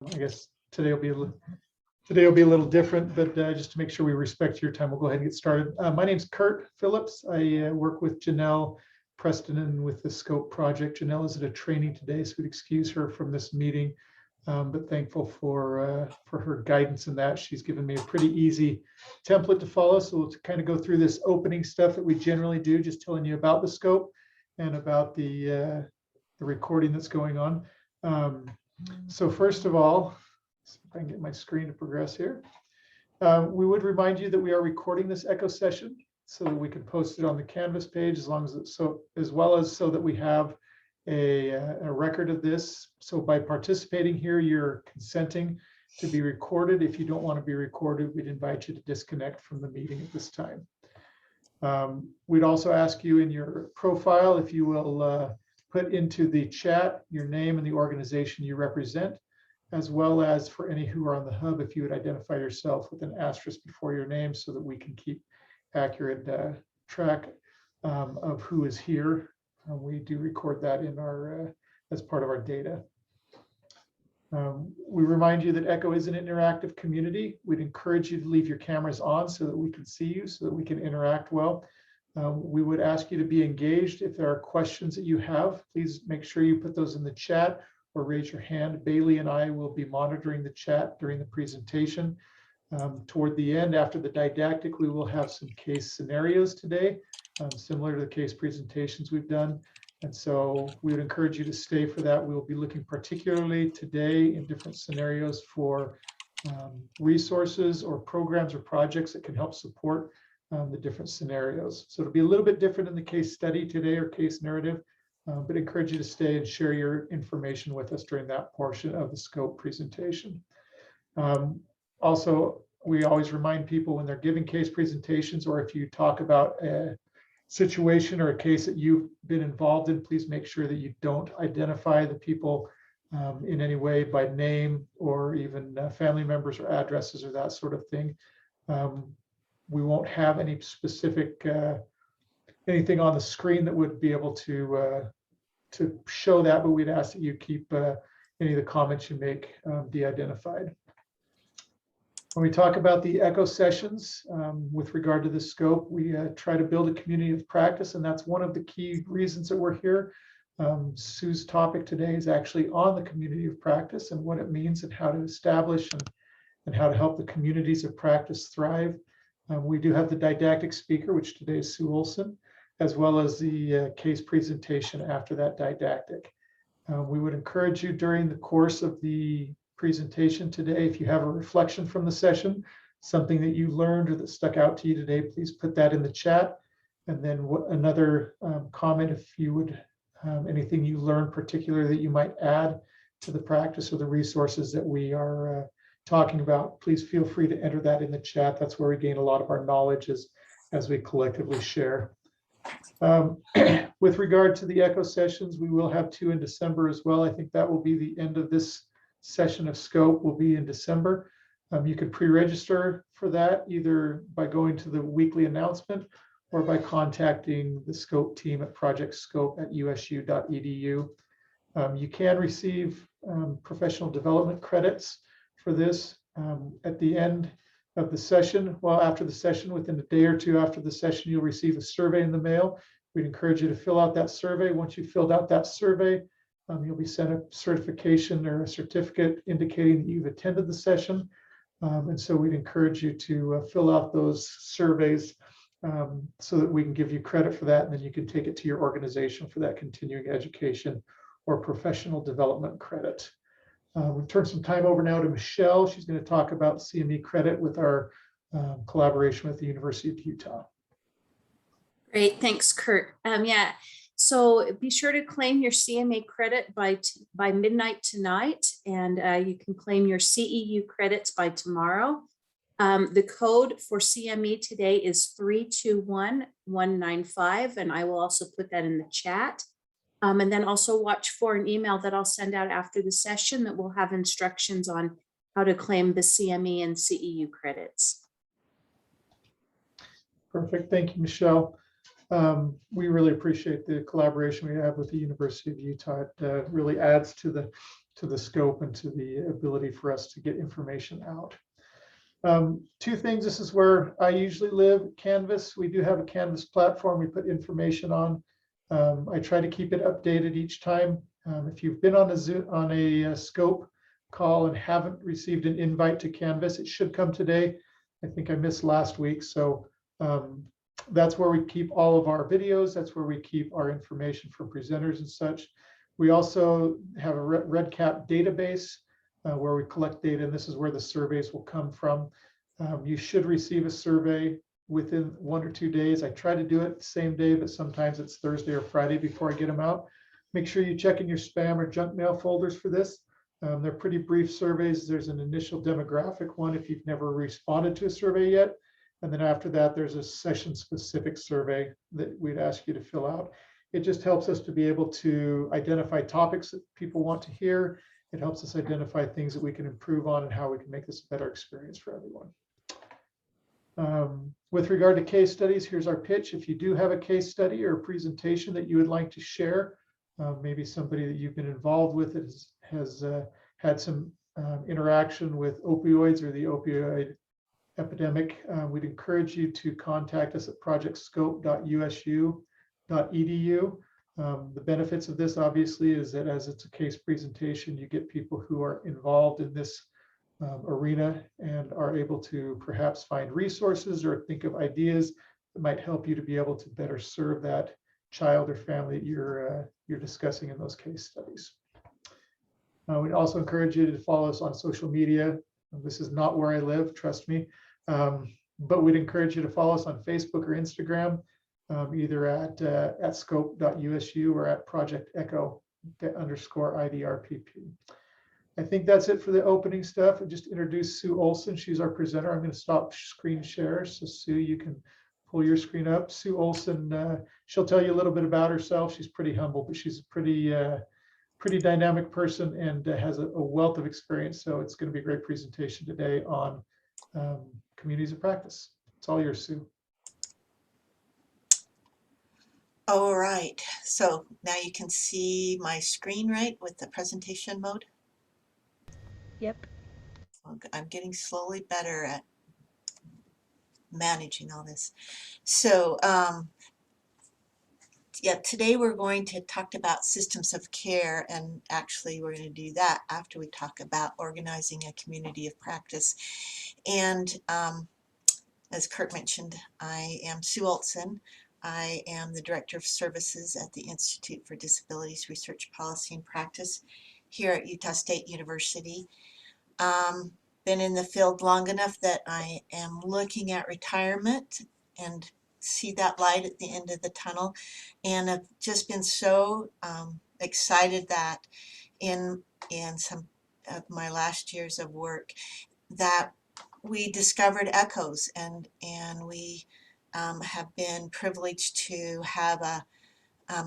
I guess today will be a little different, but just to make sure we respect your time, we'll go ahead and get started. My name's Kurt Phillips. I work with Janelle Preston and with the Scope project. Janelle is at a training today, so we'd excuse her from this meeting, but thankful for her guidance in that. She's given me a pretty easy template to follow, so we'll kind of go through this opening stuff that we generally do, just telling you about the scope and about the recording that's going on. So first of all, see if I can get my screen to progress here. We would remind you that we are recording this ECHO session so that we can post it on the Canvas page, as well as so that we have a record of this. So by participating here, you're consenting to be recorded. If you don't want to be recorded, we'd invite you to disconnect from the meeting at this time. We'd also ask you in your profile, if you will put into the chat your name and the organization you represent, as well as for any who are on the hub, if you would identify yourself with an asterisk before your name so that we can keep accurate track of who is here. We do record that in our as part of our data. We remind you that ECHO is an interactive community. We'd encourage you to leave your cameras on so that we can see you, so that we can interact well. We would ask you to be engaged. If there are questions that you have, please make sure you put those in the chat or raise your hand. Bailey and I will be monitoring the chat during the presentation. Toward the end, after the didactic, we will have some case scenarios today, similar to the case presentations we've done. And so we would encourage you to stay for that. We'll be looking particularly today in different scenarios for resources or programs or projects that can help support the different scenarios. So it'll be a little bit different in the case study today or case narrative, but encourage you to stay and share your information with us during that portion of the scope presentation. Also, we always remind people when they're giving case presentations, or if you talk about a situation or a case that you've been involved in, please make sure that you don't identify the people in any way by name or even family members or addresses or that sort of thing. We won't have any specific anything on the screen that would be able to show that, but we'd ask that you keep any of the comments you make de-identified. When we talk about the ECHO sessions with regard to this scope, we try to build a community of practice, and that's one of the key reasons that we're here. Sue's topic today is actually on the community of practice and what it means and how to establish and how to help the communities of practice thrive. We do have the didactic speaker, which today is Sue Olsen, as well as the case presentation after that didactic. We would encourage you during the course of the presentation today, if you have a reflection from the session, something that you learned or that stuck out to you today, please put that in the chat. And then another comment, if you would, anything you learned particularly that you might add to the practice or the resources that we are talking about, please feel free to enter that in the chat. That's where we gain a lot of our knowledge as we collectively share. With regard to the ECHO sessions, we will have 2 in December as well. I think that will be the end of this session of scope, will be in December. You could pre-register for that either by going to the weekly announcement or by contacting the scope team at projectscope@usu.edu. You can receive professional development credits for this at the end of the session. Well, after the session, within a day or two after the session, you'll receive a survey in the mail. We'd encourage you to fill out that survey. Once you've filled out that survey, you'll be sent a certification or a certificate indicating that you've attended the session. And so we'd encourage you to fill out those surveys so that we can give you credit for that. And then you can take it to your organization for that continuing education or professional development credit. We'll turn some time over now to Michelle. She's going to talk about CME credit with our collaboration with the University of Utah. Great, thanks, Kurt. Yeah, so be sure to claim your CMA credit by midnight tonight, and you can claim your CEU credits by tomorrow. The code for CME today is 321195, and I will also put that in the chat. And then also watch for an email that I'll send out after the session that will have instructions on how to claim the CME and CEU credits. Perfect. Thank you, Michelle. We really appreciate the collaboration we have with the University of Utah. It really adds to the the scope and to the ability for us to get information out. Two things, this is where I usually live, Canvas. We do have a Canvas platform we put information on. I try to keep it updated each time. If you've been on a Zoom, on a scope call and haven't received an invite to Canvas, it should come today. I think I missed last week. So that's where we keep all of our videos. That's where we keep our information for presenters and such. We also have a REDCap database where we collect data, and this is where the surveys will come from. You should receive a survey within 1 or 2 days. I try to do it the same day, but sometimes it's Thursday or Friday before I get them out. Make sure you check in your spam or junk mail folders for this. They're pretty brief surveys. There's an initial demographic one if you've never responded to a survey yet. And then after that, there's a session specific survey that we'd ask you to fill out. It just helps us to be able to identify topics that people want to hear. It helps us identify things that we can improve on and how we can make this a better experience for everyone. With regard to case studies, here's our pitch. If you do have a case study or a presentation that you would like to share, maybe somebody that you've been involved with has had some interaction with opioids or the opioid epidemic, we'd encourage you to contact us at projectscope.usu.edu. The benefits of this obviously is that as it's a case presentation, you get people who are involved in this arena and are able to perhaps find resources or think of ideas that might help you to be able to better serve that child or family that you're discussing in those case studies. We'd also encourage you to follow us on social media. This is not where I live, trust me, but we'd encourage you to follow us on Facebook or Instagram, either at scope.usu or at Project ECHO _IDRPP. I think that's it for the opening stuff. I just introduced Sue Olsen. She's our presenter. I'm going to stop screen share. So Sue, you can pull your screen up. Sue Olsen, she'll tell you a little bit about herself. She's pretty humble, but she's a pretty dynamic person and has a wealth of experience. So it's going to be a great presentation today on communities of practice. It's all yours, Sue. All right, so now you can see my screen, right, with the presentation mode? Yep. I'm getting slowly better at managing all this. So yeah, today we're going to talk about systems of care, and actually we're going to do that after we talk about organizing a community of practice. And as Kurt mentioned, I am Sue Olsen. I am the Director of Services at the Institute for Disabilities Research Policy and Practice here at Utah State University. Been in the field long enough that I am looking at retirement and see that light at the end of the tunnel, and I've just been so excited that in some of my last years of work that we discovered echoes, and we have been privileged to have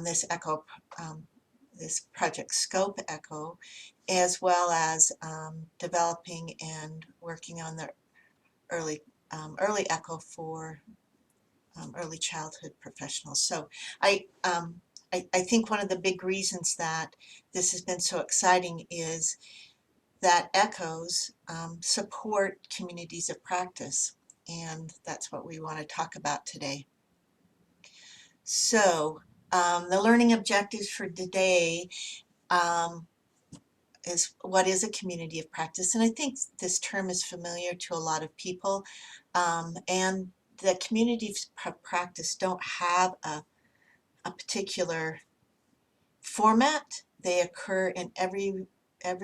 this echo, this project scope echo, as well as developing and working on the early echo for early childhood professionals. So I think one of the big reasons that this has been so exciting is that echoes support communities of practice, and that's what we want to talk about today. So the learning objectives for today is what is a community of practice, and I think this term is familiar to a lot of people, and the communities of practice don't have a particular format. They occur in every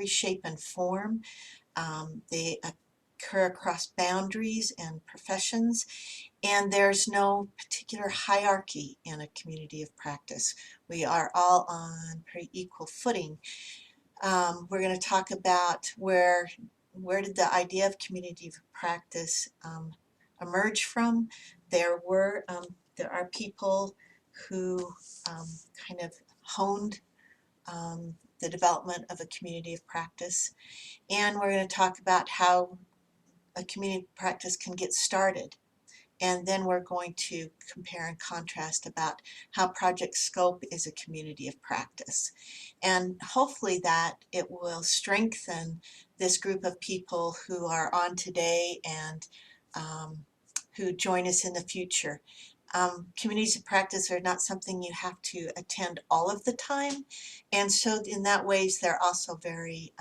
shape and form. They occur across boundaries and professions, and there's no particular hierarchy in a community of practice. We are all on pretty equal footing. We're going to talk about where did the idea of community of practice emerge from. There are people who kind of honed the development of a community of practice, and we're going to talk about how a community of practice can get started And then we're going to compare and contrast about how project scope is a community of practice. And hopefully that it will strengthen this group of people who are on today and who join us in the future. Communities of practice are not something you have to attend all of the time. And so in that ways, they're also very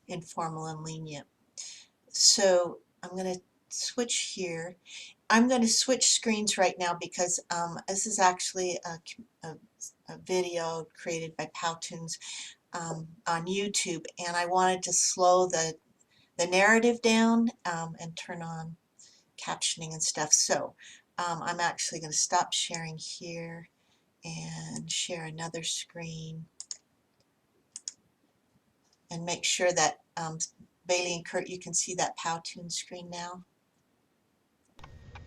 informal and lenient. So I'm going to switch here. I'm going to switch screens right now because this is actually a video created by Powtoons on YouTube, and I wanted to slow the narrative down and turn on captioning and stuff. So I'm actually going to stop sharing here and share another screen and make sure that Bailey and Kurt, you can see that Powtoon screen now.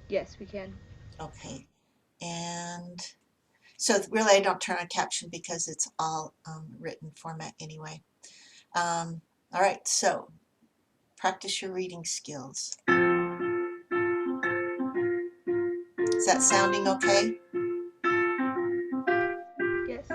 Yes, we can. Okay, and so really I don't turn on caption because it's all written format anyway. All right, so practice your reading skills. Is that sounding okay? Yes.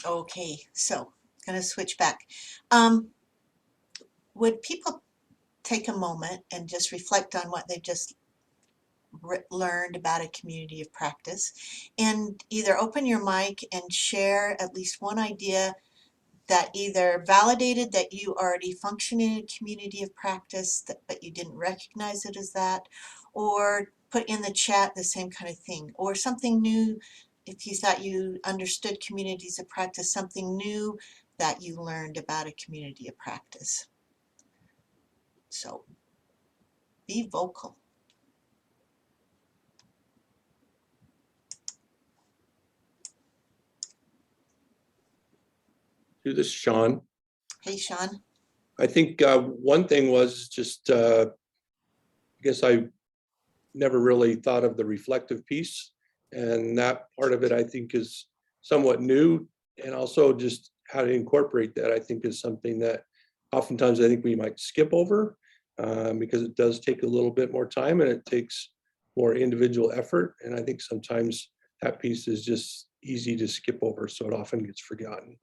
Okay, so gonna switch back. Would people take a moment and just reflect on what they've just learned about a community of practice, and either open your mic and share at least one idea that either validated that you already function in a community of practice, but you didn't recognize it as that, or put in the chat the same kind of thing, or something new. If you thought you understood communities of practice, something new that you learned about a community of practice. So be vocal. Do this, Sean. Hey, Sean. I think one thing was just, I guess I never really thought of the reflective piece, and that part of it I think is somewhat new, and also just how to incorporate that I think is something that oftentimes I think we might skip over because it does take a little bit more time and it takes more individual effort, and I think sometimes that piece is just easy to skip over, so it often gets forgotten.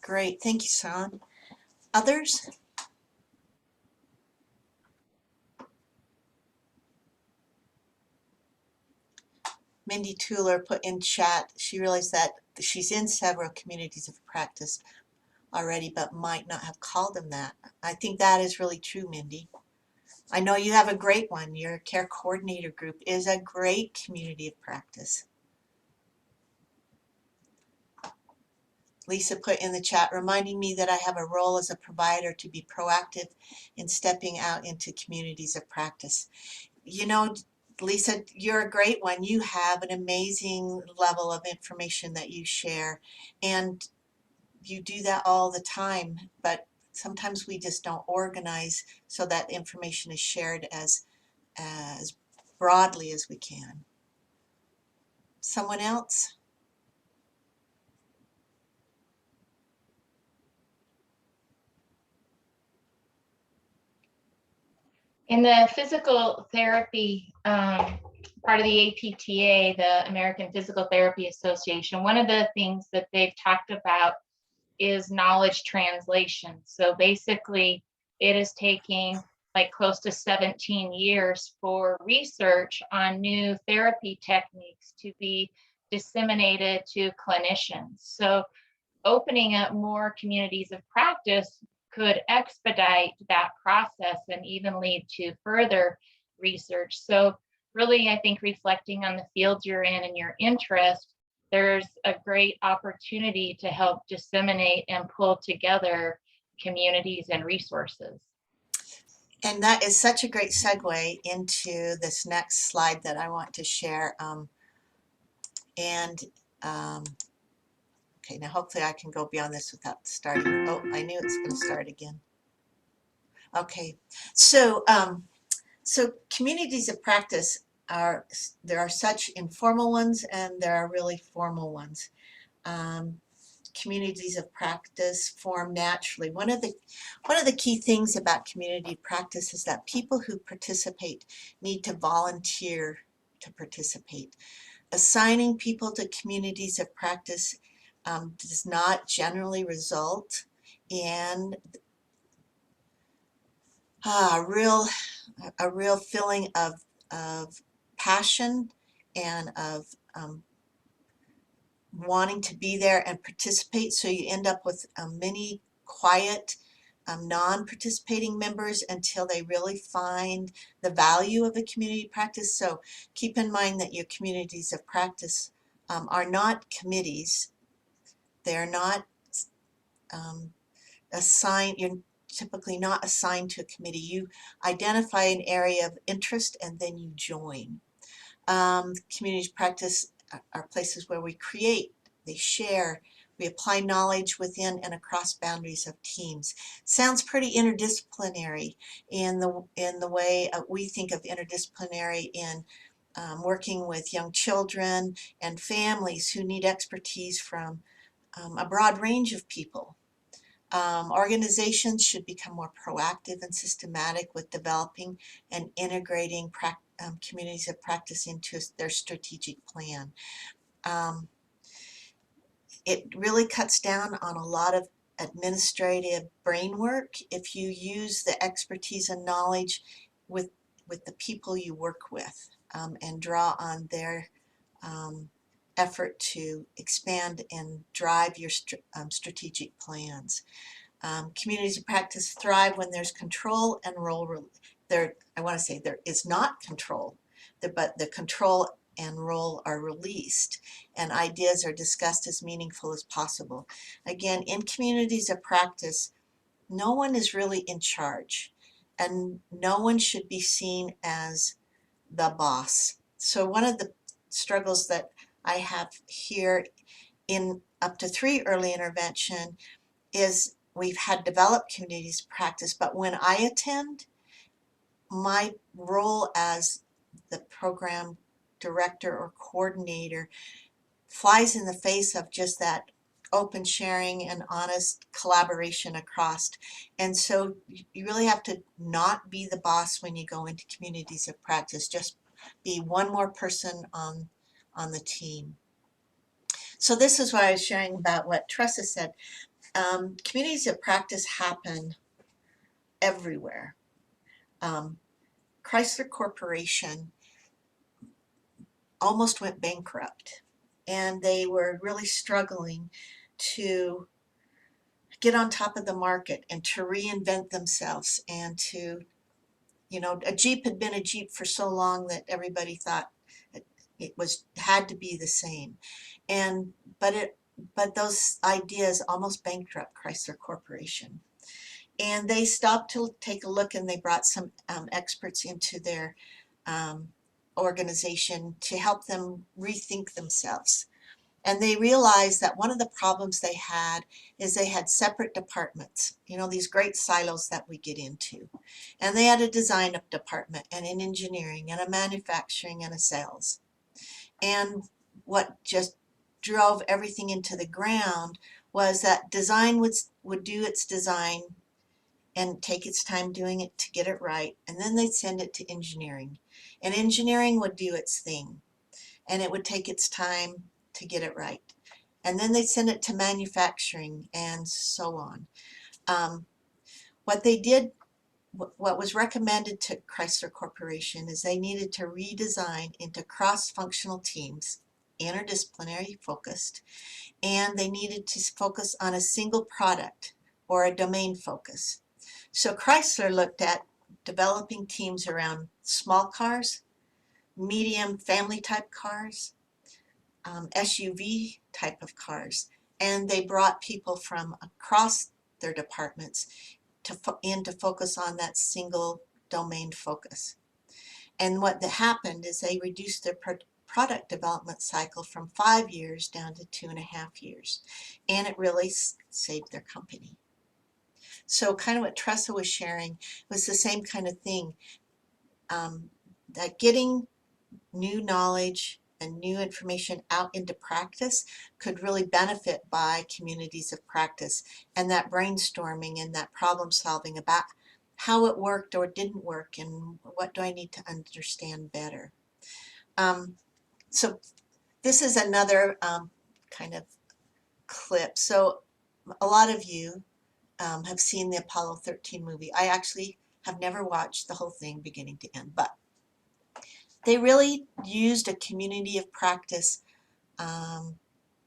Great, thank you, Sean. Others? Mindy Tueller put in chat, she realized that she's in several communities of practice already, but might not have called them that. I think that is really true, Mindy. I know you have a great one. Your care coordinator group is a great community of practice. Lisa put in the chat, reminding me that I have a role as a provider to be proactive in stepping out into communities of practice. You know, Lisa, you're a great one. You have an amazing level of information that you share, and you do that all the time, but sometimes we just don't organize so that information is shared as broadly as we can. Someone else? In the physical therapy part of the APTA, the American Physical Therapy Association, one of the things that they've talked about is knowledge translation. So basically, it is taking like close to 17 years for research on new therapy techniques to be disseminated to clinicians. So opening up more communities of practice could expedite that process and even lead to further research. So really, I think reflecting on the fields you're in and your interest, there's a great opportunity to help disseminate and pull together communities and resources. And that is such a great segue into this next slide that I want to share. Okay, now hopefully I can go beyond this without starting. Oh, I knew it's going to start again. Okay, so so communities of practice there are such informal ones and there are really formal ones. Communities of practice form naturally. One of the key things about community practice is that people who participate need to volunteer to participate. Assigning people to communities of practice does not generally result in a real feeling of passion and of wanting to be there and participate. So you end up with many quiet, non-participating members until they really find the value of a community practice. So keep in mind that your communities of practice are not committees. They're not assigned, you're typically not assigned to a committee. You identify an area of interest and then you join. Community practice are places where we create, they share, we apply knowledge within and across boundaries of teams. Sounds pretty interdisciplinary in the way we think of interdisciplinary in working with young children and families who need expertise from a broad range of people. Organizations should become more proactive and systematic with developing and integrating communities of practice into their strategic plan. It really cuts down on a lot of administrative brain work if you use the expertise and knowledge with the people you work with, and draw on their effort to expand and drive your strategic plans. Communities of practice thrive when there's control and role. I want to say there is not control, but the control and role are released and ideas are discussed as meaningful as possible. Again, in communities of practice, no one is really in charge and no one should be seen as the boss. So one of the struggles that I have here in up to 3 early intervention is we've had developed communities practice, but when I attend, my role as the program director or coordinator flies in the face of just that open sharing and honest collaboration across. And so you really have to not be the boss when you go into communities of practice, just be one more person on the team. So this is what I was sharing about what Tressa said. Communities of practice happen everywhere. Chrysler Corporation almost went bankrupt, and they were really struggling to get on top of the market and to reinvent themselves and to, you know, a Jeep had been a Jeep for so long that everybody thought it had to be the same. And but those ideas almost bankrupt Chrysler Corporation. And they stopped to take a look, and they brought some experts into their organization to help them rethink themselves. And they realized that one of the problems they had is they had separate departments, you know, these great silos that we get into. And they had a design department and an engineering and a manufacturing and a sales. And what just drove everything into the ground was that design would do its design and take its time doing it to get it right. And then they'd send it to engineering. And engineering would do its thing. And it would take its time to get it right. And then they'd send it to manufacturing and so on. What they did, what was recommended to Chrysler Corporation is they needed to redesign into cross-functional teams, interdisciplinary focused, and they needed to focus on a single product or a domain focus. So Chrysler looked at developing teams around small cars, medium family type cars, SUV type of cars, and they brought people from across their departments to focus on that single domain focus. And what happened is they reduced their product development cycle from 5 years down to 2.5 years, and it really saved their company. So kind of what Tressa was sharing was the same kind of thing, that getting new knowledge and new information out into practice could really benefit by communities of practice, and that brainstorming and that problem solving about how it worked or didn't work and what do I need to understand better. So this is another kind of clip. So a lot of you have seen the Apollo 13 movie. I actually have never watched the whole thing beginning to end, but they really used a community of practice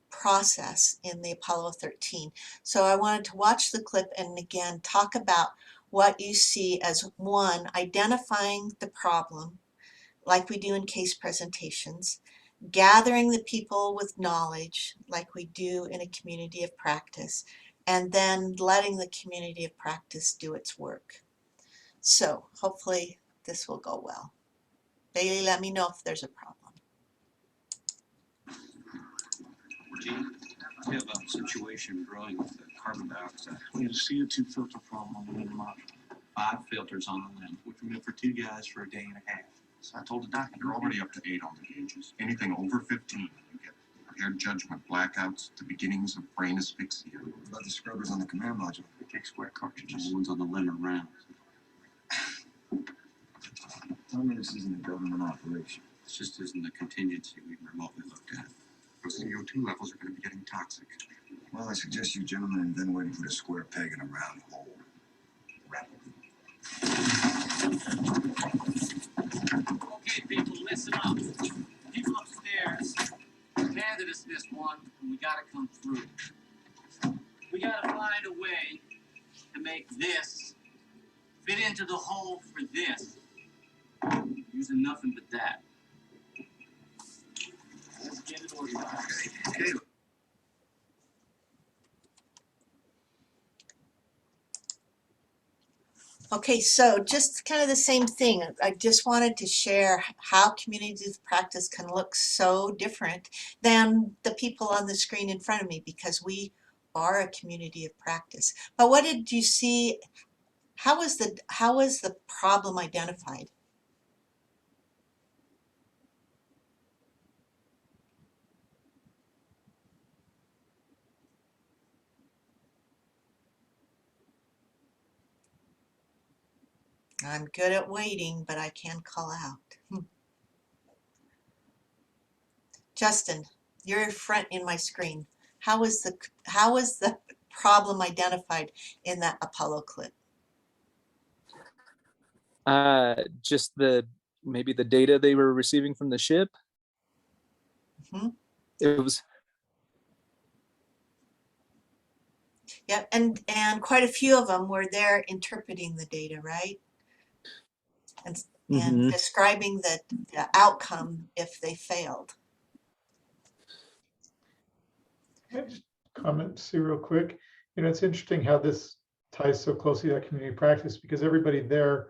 process in the Apollo 13. So I wanted to watch the clip and again talk about what you see as one, identifying the problem like we do in case presentations, gathering the people with knowledge like we do in a community of practice, and then letting the community of practice do its work. So hopefully this will go well. Bailey, let me know if there's a problem. Gene, we have a situation brewing with the carbon dioxide. We had a CO2 filter problem on the wind module. 5 filters on the limb, which were meant for 2 guys for a day and a half. So I told the doctor, You're already up to 8 on the gauges. Anything over 15, you get impaired judgment, blackouts, the beginnings of brain asphyxia. What about the scrubbers on the command module? we take square cartridges. The ones on the limb are round. Tell me this isn't a government operation. This just isn't the contingency we remotely looked at. those CO2 levels are going to be getting toxic. Well, I suggest you gentlemen invent a way to put a square peg in a round hole. Wrapup. Okay, people, listen up. People upstairs handed us this one, and we gotta come through. We gotta find a way to make this fit into the hole for this, using nothing but that. Let's get it organized. Okay. Okay, so just kind of the same thing. I just wanted to share how communities of practice can look so different than the people on the screen in front of me, because we are a community of practice. But what did you see? How was the problem identified? I'm good at waiting, but I can call out. Justin, you're front in my screen. How was the problem identified in that Apollo clip? Just maybe the data they were receiving from the ship. Mm-hmm. It was. Yeah, and quite a few of them were there interpreting the data, right? And describing the outcome if they failed. Can I just comment, Sue, real quick? You know, it's interesting how this ties so closely to that community practice, because everybody there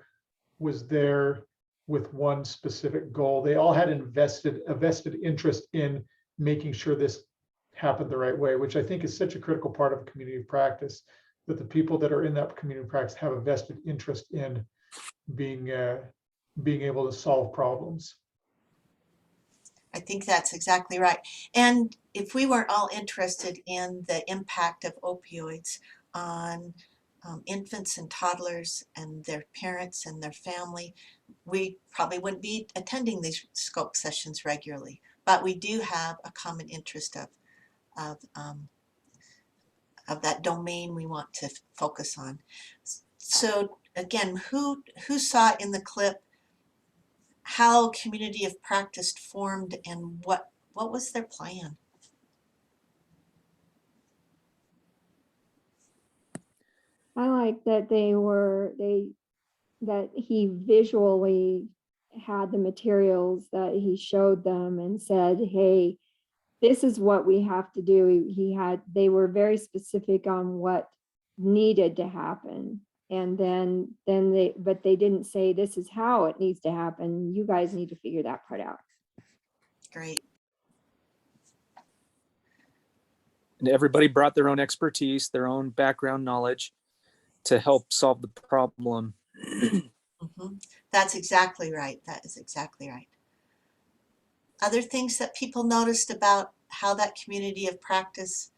was there with one specific goal. They all had a vested interest in making sure this happened the right way, which I think is such a critical part of a community practice, that the people that are in that community practice have a vested interest in being able to solve problems. I think that's exactly right. And if we weren't all interested in the impact of opioids on infants and toddlers and their parents and their family, we probably wouldn't be attending these scope sessions regularly. But we do have a common interest of that domain we want to focus on. So again, who saw in the clip how community of practice formed, and what was their plan? I like that that he visually had the materials that he showed them and said, hey, this is what we have to do. They were very specific on what needed to happen. And but they didn't say this is how it needs to happen. You guys need to figure that part out. Great. And everybody brought their own expertise, their own background knowledge to help solve the problem. Mm-hmm. That's exactly right. That is exactly right. Other things that people noticed about how that community of practice,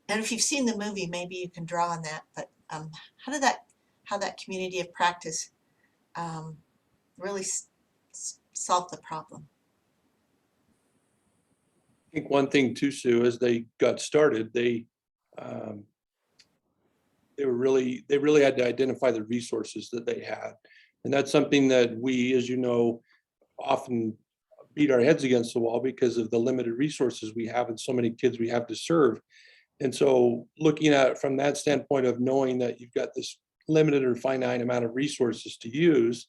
and if you've seen the movie, maybe you can draw on that, but how that community of practice really solved the problem. I think one thing too, Sue, as they got started, they really had to identify the resources that they had. And that's something that we, as you know, often beat our heads against the wall because of the limited resources we have and so many kids we have to serve. And so looking at it from that standpoint of knowing that you've got this limited or finite amount of resources to use,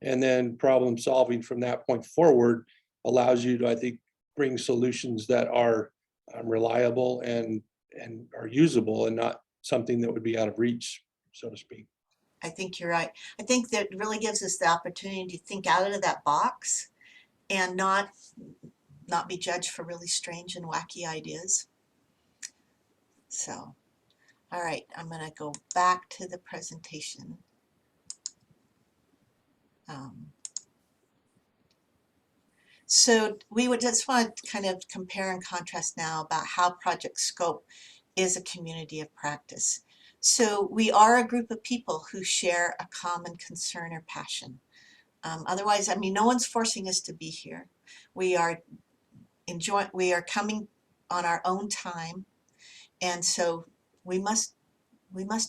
and then problem solving from that point forward allows you to, I think, bring solutions that are reliable and are usable, and not something that would be out of reach, so to speak. I think you're right. I think that really gives us the opportunity to think out of that box and not be judged for really strange and wacky ideas. So, all right, I'm going to go back to the presentation. So we would just want to kind of compare and contrast now about how Project Scope is a community of practice. So we are a group of people who share a common concern or passion. Otherwise, I mean, no one's forcing us to be here. We are coming on our own time. And so we must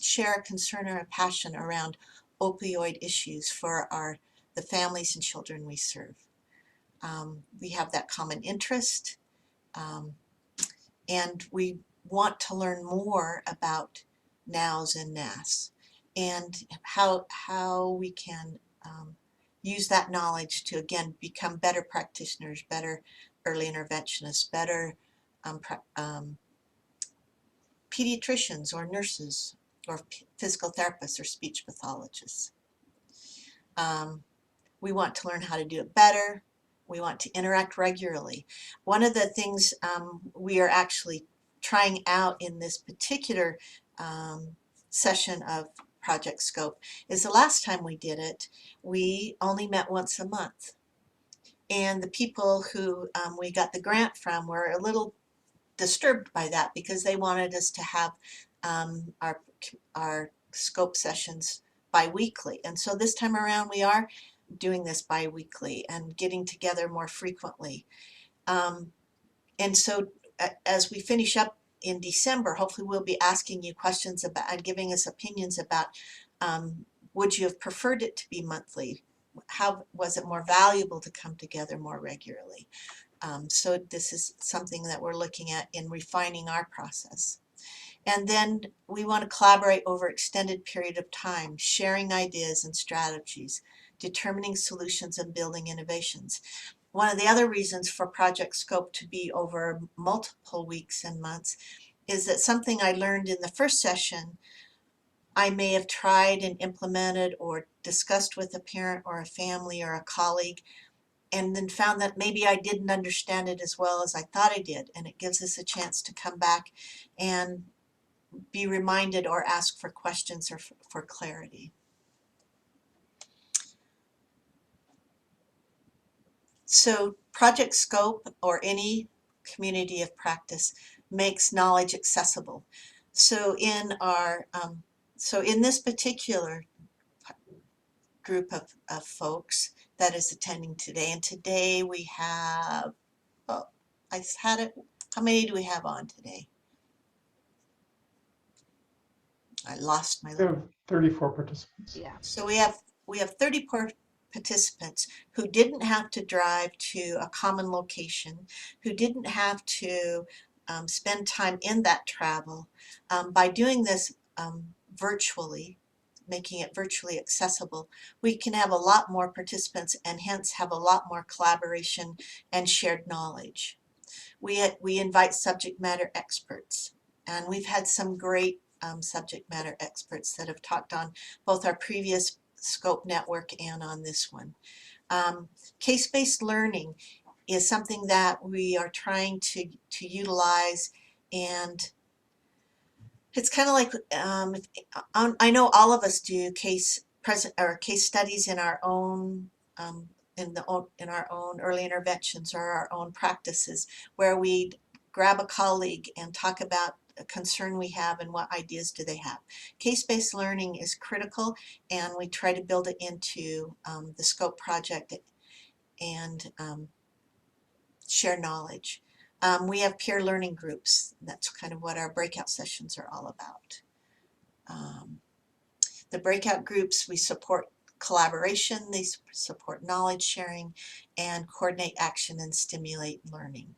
share a concern or a passion around opioid issues for the families and children we serve. We have that common interest, and we want to learn more about NOWs and NAS and how we can use that knowledge to, again, become better practitioners, better early interventionists, better pediatricians or nurses or physical therapists or speech pathologists. We want to learn how to do it better. We want to interact regularly. One of the things we are actually trying out in this particular session of Project Scope is the last time we did it, we only met once a month. And the people who we got the grant from were a little disturbed by that because they wanted us to have our scope sessions bi-weekly. And so this time around we are doing this bi-weekly and getting together more frequently. And so as we finish up in December, hopefully we'll be asking you questions about and giving us opinions about would you have preferred it to be monthly? How was it more valuable to come together more regularly? So this is something that we're looking at in refining our process. And then we want to collaborate over extended period of time, sharing ideas and strategies, determining solutions and building innovations. One of the other reasons for Project Scope to be over multiple weeks and months is that something I learned in the first session I may have tried and implemented or discussed with a parent or a family or a colleague, and then found that maybe I didn't understand it as well as I thought I did. And it gives us a chance to come back and be reminded or ask for questions or for clarity. So Project Scope, or any community of practice, makes knowledge accessible. So in this particular group of folks that is attending today, and today we have, oh, I had it, how many do we have on today? I lost my We have 34 participants. Yeah. So we have 34 participants who didn't have to drive to a common location, who didn't have to spend time in that travel. By doing this virtually, making it virtually accessible, we can have a lot more participants and hence have a lot more collaboration and shared knowledge. We invite subject matter experts, and we've had some great subject matter experts that have talked on both our previous Scope network and on this one. Case-based learning is something that we are trying to utilize, and it's kind of like I know all of us do case studies in our own in our own early interventions or our own practices, where we grab a colleague and talk about a concern we have and what ideas do they have. Case-based learning is critical, and we try to build it into the Scope project and share knowledge. We have peer learning groups. That's kind of what our breakout sessions are all about. The breakout groups, we support collaboration, they support knowledge sharing, and coordinate action and stimulate learning.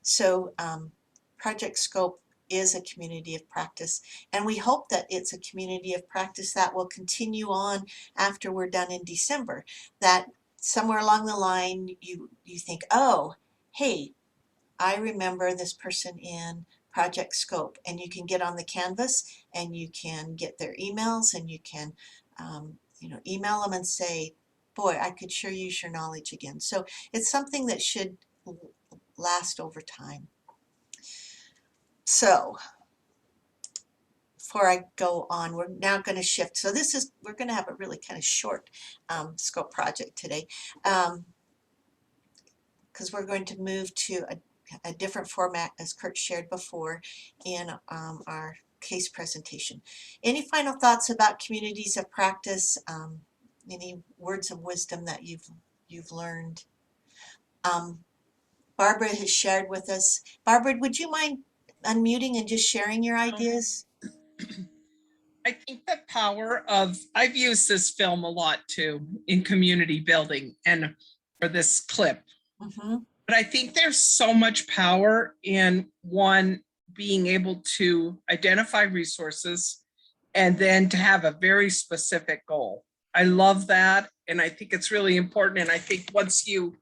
So Project Scope is a community of practice, and we hope that it's a community of practice that will continue on after we're done in December, that somewhere along the line you think, oh, hey, I remember this person in Project Scope, and you can get on the canvas and you can get their emails, and you can email them and say, boy, I could sure use your knowledge again. So it's something that should last over time. So before I go on, we're now going to shift. So we're going to have a really kind of short Scope project today, because we're going to move to a different format, as Kurt shared before, in our case presentation. Any final thoughts about communities of practice? Any words of wisdom that you've learned? Barbara has shared with us. Barbara, would you mind unmuting and just sharing your ideas? I think the power of, I've used this film a lot too in community building and for this clip, Mm-hmm. but I think there's so much power in one being able to identify resources and then to have a very specific goal. I love that. And I think it's really important. And I think once you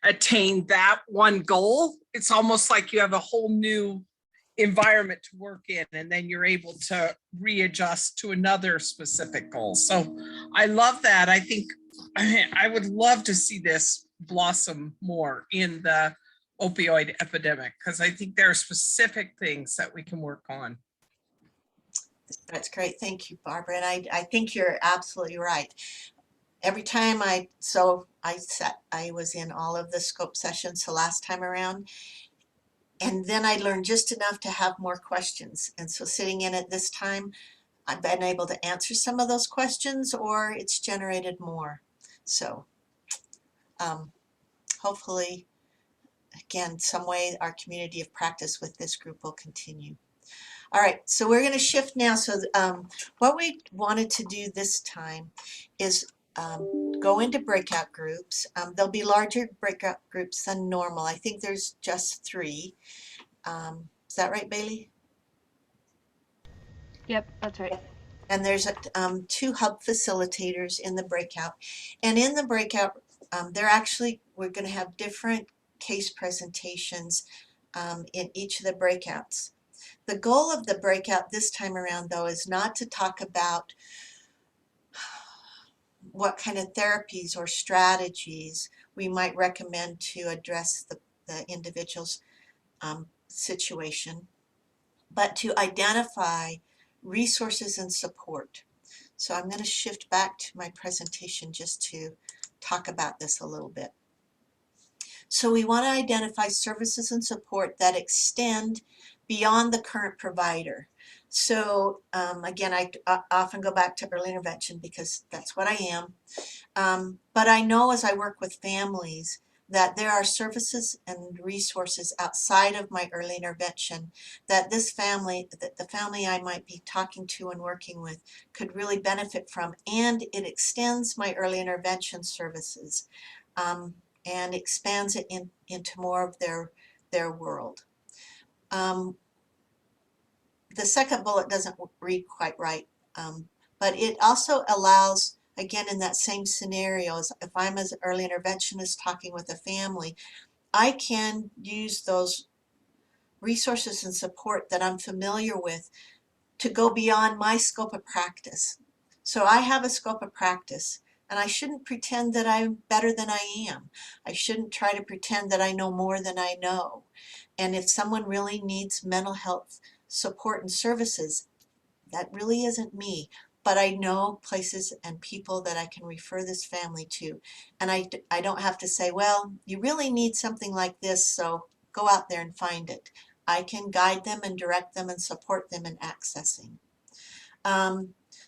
attain that one goal, it's almost like you have a whole new environment to work in, and then you're able to readjust to another specific goal. So I love that. I think I would love to see this blossom more in the opioid epidemic, because I think there are specific things that we can work on. That's great. Thank you, Barbara. And I think you're absolutely right. Every time I was in all of the scope sessions the last time around, and then I learned just enough to have more questions. And so sitting in it this time, I've been able to answer some of those questions, or it's generated more. So hopefully, again, some way our community of practice with this group will continue. All right, so we're going to shift now. So what we wanted to do this time is go into breakout groups. There'll be larger breakout groups than normal. I think there's just 3. Is that right, Bailey? Yep, that's right. And there's 2 hub facilitators in the breakout. And in the breakout, we're going to have different case presentations in each of the breakouts. The goal of the breakout this time around, though, is not to talk about what kind of therapies or strategies we might recommend to address the individual's situation, but to identify resources and support. So I'm going to shift back to my presentation just to talk about this a little bit. So we want to identify services and support that extend beyond the current provider. So again, I often go back to early intervention because that's what I am. But I know as I work with families that there are services and resources outside of my early intervention that the family I might be talking to and working with could really benefit from, and it extends my early intervention services and expands it into more of their world. The second bullet doesn't read quite right, but it also allows, again, in that same scenario, as if I'm as an early interventionist talking with a family, I can use those resources and support that I'm familiar with to go beyond my scope of practice. So I have a scope of practice, and I shouldn't pretend that I'm better than I am. I shouldn't try to pretend that I know more than I know. And if someone really needs mental health support and services, that really isn't me, but I know places and people that I can refer this family to. And I don't have to say, well, you really need something like this, so go out there and find it. I can guide them and direct them and support them in accessing.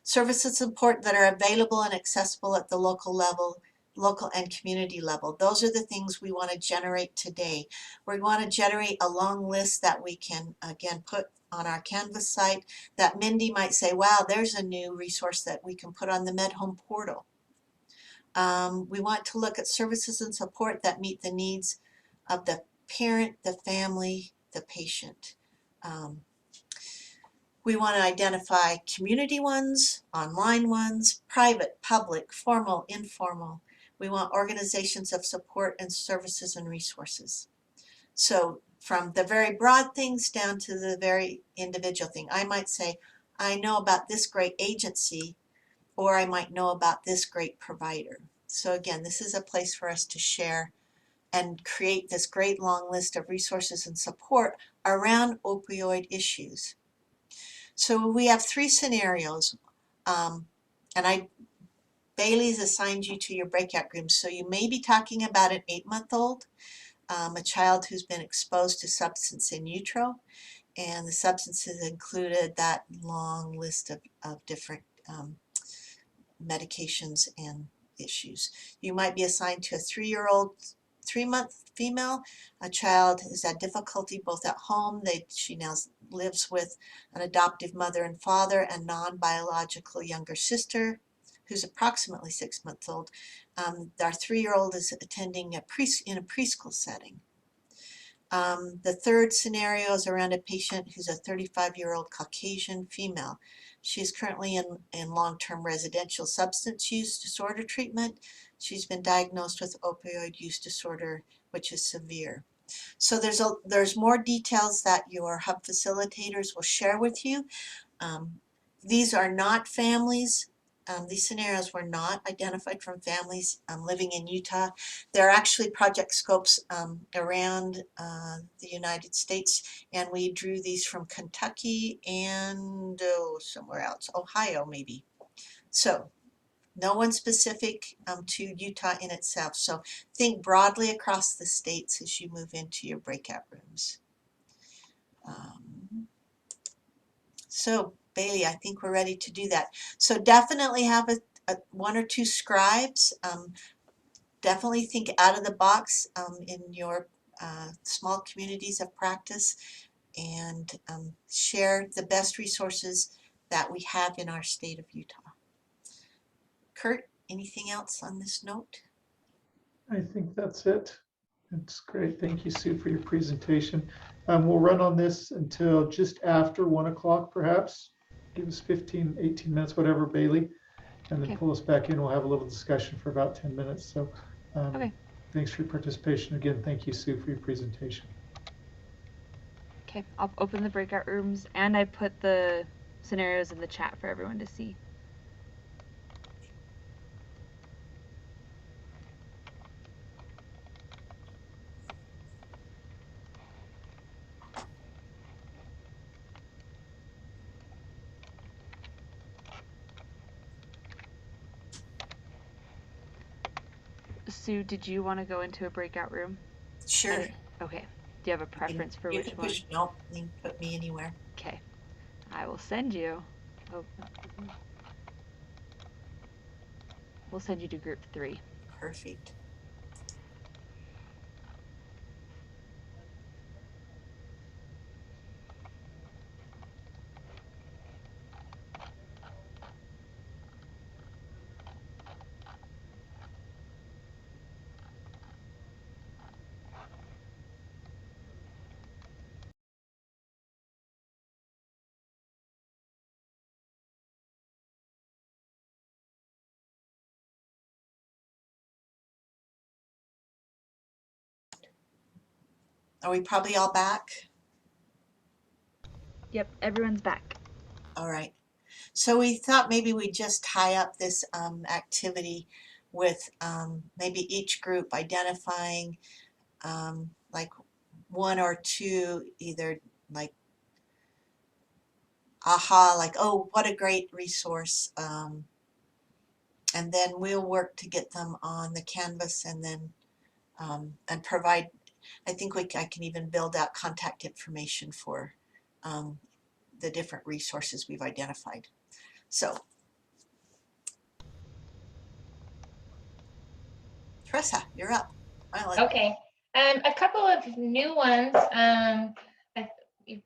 Services and support that are available and accessible at the local level, local and community level. Those are the things we want to generate today. We want to generate a long list that we can, again, put on our Canvas site that Mindy might say, wow, there's a new resource that we can put on the MedHome portal. We want to look at services and support that meet the needs of the parent, the family, the patient. We want to identify community ones, online ones, private, public, formal, informal. We want organizations of support and services and resources. So from the very broad things down to the very individual thing. I might say, I know about this great agency, or I might know about this great provider. So again, this is a place for us to share and create this great long list of resources and support around opioid issues. So we have 3 scenarios, and Bailey's assigned you to your breakout rooms. So you may be talking about an 8-month-old, a child who's been exposed to substance in utero, and the substances included that long list of different medications and issues. You might be assigned to a 3-year-old 3-month female. A child has had difficulty both at home. She now lives with an adoptive mother and father and non-biological younger sister, who's approximately 6 months old. Our 3-year-old is attending in a preschool setting. The third scenario is around a patient who's a 35-year-old Caucasian female. She is currently in long-term residential substance use disorder treatment. She's been diagnosed with opioid use disorder, which is severe. So there's more details that your hub facilitators will share with you. These are not families. These scenarios were not identified from families living in Utah. They're actually project scopes around the United States, and we drew these from Kentucky and somewhere else, Ohio maybe. So no one specific to Utah in itself. So think broadly across the states as you move into your breakout rooms. So Bailey, I think we're ready to do that. So definitely have a 1 or 2 scribes. Definitely think out of the box in your small communities of practice, and share the best resources that we have in our state of Utah. Kurt, anything else on this note? I think that's it. That's great. Thank you, Sue, for your presentation. We'll run on this until just after 1 o'clock, perhaps. Give us 15, 18 minutes, whatever, Bailey, and then pull us back in. We'll have a little discussion for about 10 minutes. So thanks for your participation. Again, thank you, Sue, for your presentation. Okay, I'll open the breakout rooms, and I put the scenarios in the chat for everyone to see. Sue, did you want to go into a breakout room? Sure. Okay. Do you have a preference for which one? Nope, you can put me anywhere. Okay. I will send you. Oh. We'll send you to group 3. Perfect. Are we probably all back? Yep, everyone's back. All right. So we thought maybe we'd just tie up this activity with maybe each group identifying like 1 or 2, either like aha, like, oh, what a great resource. And then we'll work to get them on the canvas, and then and provide, I think I can even build out contact information for the different resources we've identified. So, Teresa, you're up. Okay, a couple of new ones.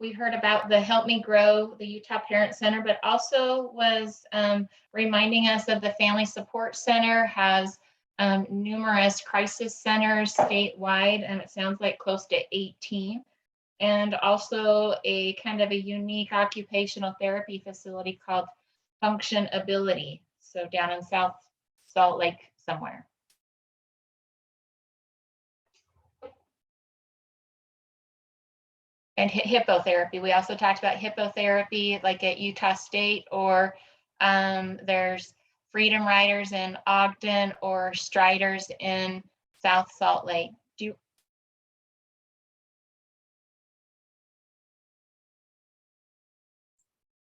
We heard about the Help Me Grow, the Utah Parent Center, but also was reminding us of the Family Support Center has numerous crisis centers statewide, and it sounds like close to 18. And also a kind of a unique occupational therapy facility called Function Ability. So down in South Salt Lake somewhere. And hippotherapy. We also talked about hippotherapy like at Utah State, or there's Freedom Riders in Ogden or Striders in South Salt Lake.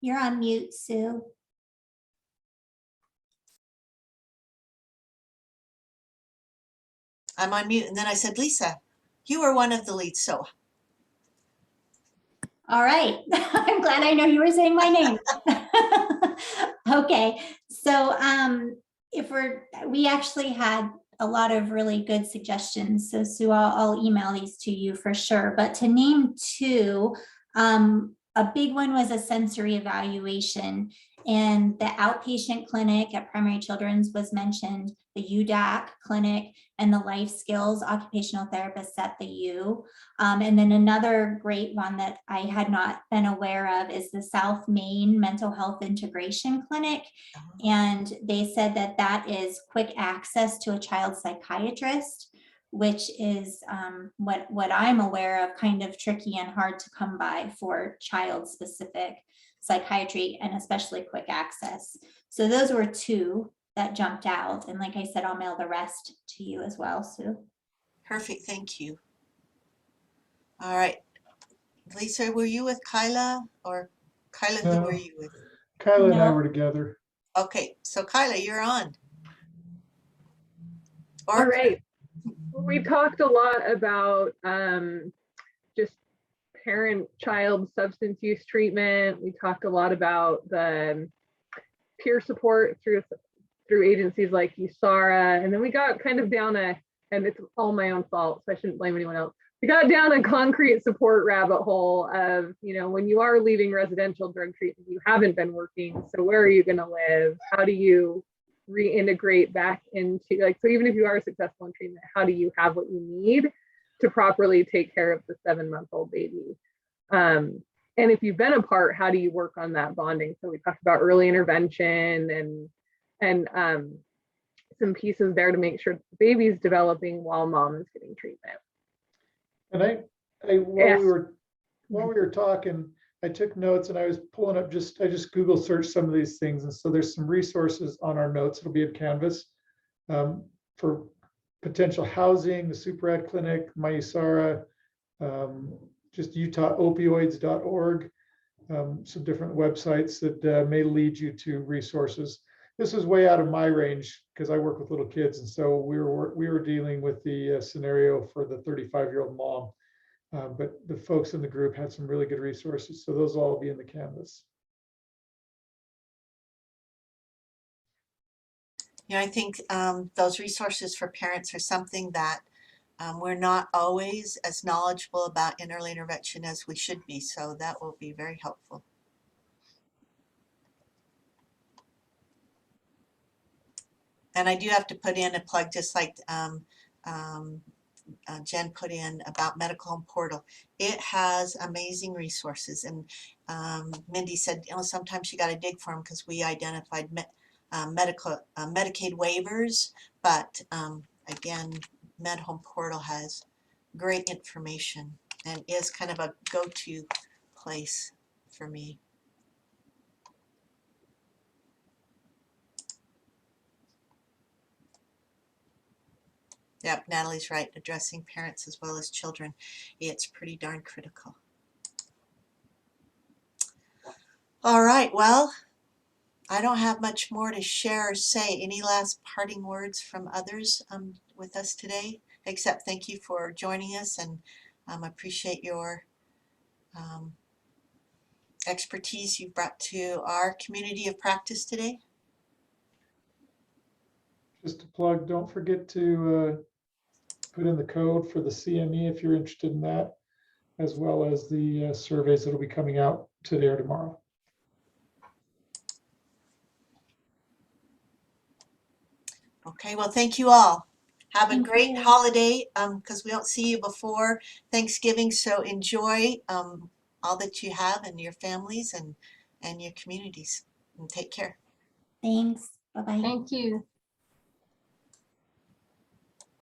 You're on mute, Sue. I'm on mute, and then I said, Lisa, you were one of the leads, so. All right, I'm glad I know you were saying my name. Okay, so we actually had a lot of really good suggestions. So Sue, I'll email these to you for sure. But to name two, a big one was a sensory evaluation, and the outpatient clinic at Primary Children's was mentioned, the UDAC clinic, and the life skills occupational therapists at the U. And then another great one that I had not been aware of is the South Main Mental Health Integration Clinic. And they said that that is quick access to a child psychiatrist, which is what I'm aware of, kind of tricky and hard to come by for child specific psychiatry, and especially quick access. So those were two that jumped out. And like I said, I'll mail the rest to you as well, Sue. Perfect, thank you. All right. Lisa, were you with Kyla, or Kyla, who No. were you with? Kyla and I No. were together. Okay, so Kyla, you're on. All right. We talked a lot about just parent-child substance use treatment. We talked a lot about the peer support through agencies like USARA, and then we got kind of down and it's all my own fault, so I shouldn't blame anyone else. We got down a concrete support rabbit hole of, when you are leaving residential drug treatment, you haven't been working, so where are you going to live? How do you reintegrate back into, so even if you are successful in treatment, how do you have what you need to properly take care of the 7-month-old baby? And if you've been apart, how do you work on that bonding? So we talked about early intervention and some pieces there to make sure the baby's developing while mom is getting treatment. And while we were talking, I took notes and I was pulling up I just Google searched some of these things. And so there's some resources on our notes. It'll be at Canvas for potential housing, the Super Ad Clinic, my USARA, just utahopioids.org, some different websites that may lead you to resources. This is way out of my range because I work with little kids. And so we were dealing with the scenario for the 35-year-old mom. But the folks in the group had some really good resources. So those will all be in the Canvas. I think those resources for parents are something that we're not always as knowledgeable about in early intervention as we should be. So that will be very helpful. And I do have to put in a plug, just like Jen put in about Medical Home Portal. It has amazing resources, and Mindy said, sometimes you got to dig for them because we identified Medicaid waivers, but again, Med Home Portal has great information and is kind of a go-to place for me. Yep, Natalie's right. Addressing parents as well as children, it's pretty darn critical. All right, well, I don't have much more to share or say. Any last parting words from others with us today? Except thank you for joining us, and appreciate your expertise you've brought to our community of practice today. Just a plug, don't forget to put in the code for the CME if you're interested in that, as well as the surveys that will be coming out today or tomorrow. Okay, well, thank you all. Have a great holiday because we don't see you before Thanksgiving, so enjoy all that you have and your families and your communities, and take care. Thanks. Bye-bye. Thank you.